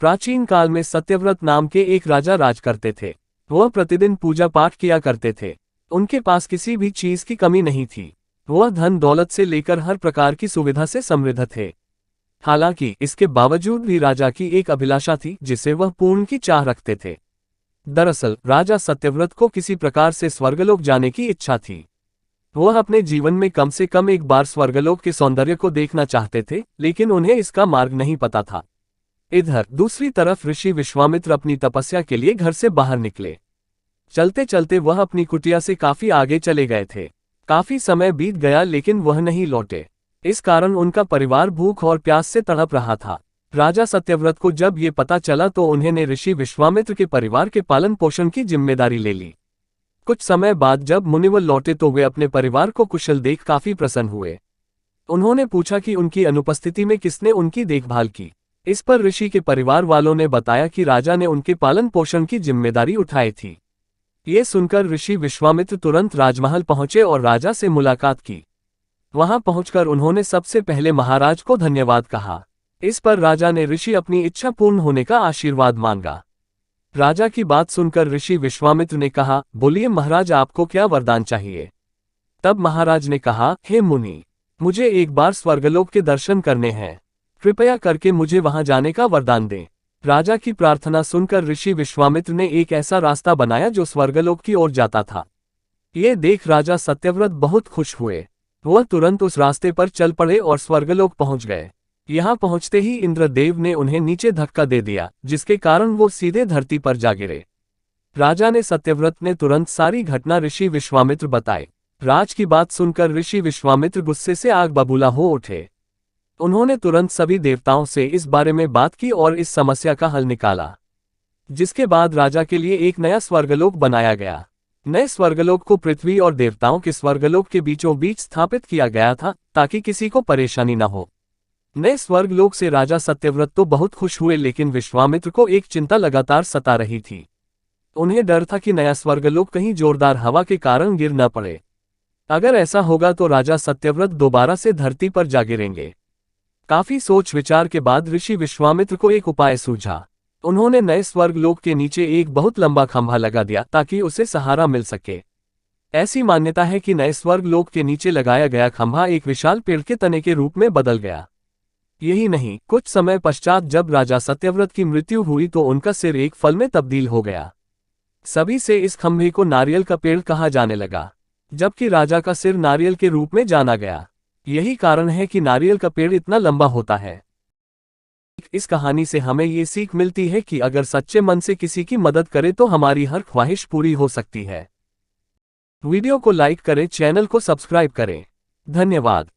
प्राचीन काल में सत्यव्रत नाम के एक राजा राज करते थे। वह प्रतिदिन पूजा पाठ किया करते थे। उनके पास किसी भी चीज की कमी नहीं थी। वह धन दौलत से लेकर हर प्रकार की सुविधा से समृद्ध थे। हालांकि इसके बावजूद भी राजा की एक अभिलाषा थी जिसे वह पूर्ण की चाह रखते थे। दरअसल राजा सत्यव्रत को किसी प्रकार से स्वर्गलोक जाने की इच्छा थी। वह अपने जीवन में कम से कम एक बार स्वर्गलोक के सौंदर्य को देखना चाहते थे, लेकिन उन्हें इसका मार्ग नहीं पता था। इधर दूसरी तरफ ऋषि विश्वामित्र अपनी तपस्या के लिए घर से बाहर निकले। चलते चलते वह अपनी कुटिया से काफी आगे चले गए थे। काफी समय बीत गया लेकिन वह नहीं लौटे। इस कारण उनका परिवार भूख और प्यास से तड़प रहा था। राजा सत्यव्रत को जब ये पता चला तो उन्होंने ऋषि विश्वामित्र के परिवार के पालन पोषण की जिम्मेदारी ले ली। कुछ समय बाद जब मुनिवर लौटे तो वे अपने परिवार को कुशल देख काफी प्रसन्न हुए। उन्होंने पूछा कि उनकी अनुपस्थिति में किसने उनकी देखभाल की। इस पर ऋषि के परिवार वालों ने बताया कि राजा ने उनके पालन पोषण की जिम्मेदारी उठाई थी। ये सुनकर ऋषि विश्वामित्र तुरंत राजमहल पहुंचे और राजा से मुलाकात की। वहां पहुंचकर उन्होंने सबसे पहले महाराज को धन्यवाद कहा। इस पर राजा ने ऋषि अपनी इच्छा पूर्ण होने का आशीर्वाद मांगा। राजा की बात सुनकर ऋषि विश्वामित्र ने कहा, बोलिए महाराज, आपको क्या वरदान चाहिए। तब महाराज ने कहा, हे मुनि, मुझे एक बार स्वर्गलोक के दर्शन करने हैं। कृपया करके मुझे वहां जाने का वरदान दें। राजा की प्रार्थना सुनकर ऋषि विश्वामित्र ने एक ऐसा रास्ता बनाया जो स्वर्गलोक की ओर जाता था। ये देख राजा सत्यव्रत बहुत खुश हुए। वह तुरंत उस रास्ते पर चल पड़े और स्वर्गलोक पहुंच गए। यहां पहुंचते ही इंद्रदेव ने उन्हें नीचे धक्का दे दिया, जिसके कारण वो सीधे धरती पर जा गिरे। राजा ने सत्यव्रत ने तुरंत सारी घटना ऋषि विश्वामित्र बताई। राज की बात सुनकर ऋषि विश्वामित्र गुस्से से आग बबूला हो उठे। उन्होंने तुरंत सभी देवताओं से इस बारे में बात की और इस समस्या का हल निकाला, जिसके बाद राजा के लिए एक नया स्वर्गलोक बनाया गया। नए स्वर्गलोक को पृथ्वी और देवताओं के स्वर्गलोक के बीचों बीच स्थापित किया गया था ताकि किसी को परेशानी न हो। नए स्वर्गलोक से राजा सत्यव्रत तो बहुत खुश हुए, लेकिन विश्वामित्र को एक चिंता लगातार सता रही थी। उन्हें डर था कि नया स्वर्गलोक कहीं जोरदार हवा के कारण गिर न पड़े। अगर ऐसा होगा तो राजा सत्यव्रत दोबारा से धरती पर जा गिरेंगे। काफी सोच विचार के बाद ऋषि विश्वामित्र को एक उपाय सूझा। उन्होंने नए स्वर्गलोक के नीचे एक बहुत लंबा खंभा लगा दिया ताकि उसे सहारा मिल सके। ऐसी मान्यता है कि नए स्वर्गलोक के नीचे लगाया गया खंभा एक विशाल पेड़ के तने के रूप में बदल गया। यही नहीं, कुछ समय पश्चात जब राजा सत्यव्रत की मृत्यु हुई तो उनका सिर एक फल में तब्दील हो गया। सभी से इस खंभे को नारियल का पेड़ कहा जाने लगा, जबकि राजा का सिर नारियल के रूप में जाना गया। यही कारण है कि नारियल का पेड़ इतना लंबा होता है। इस कहानी से हमें ये सीख मिलती है कि अगर सच्चे मन से किसी की मदद करें तो हमारी हर ख्वाहिश पूरी हो सकती है। वीडियो को लाइक करें, चैनल को सब्सक्राइब करें। धन्यवाद।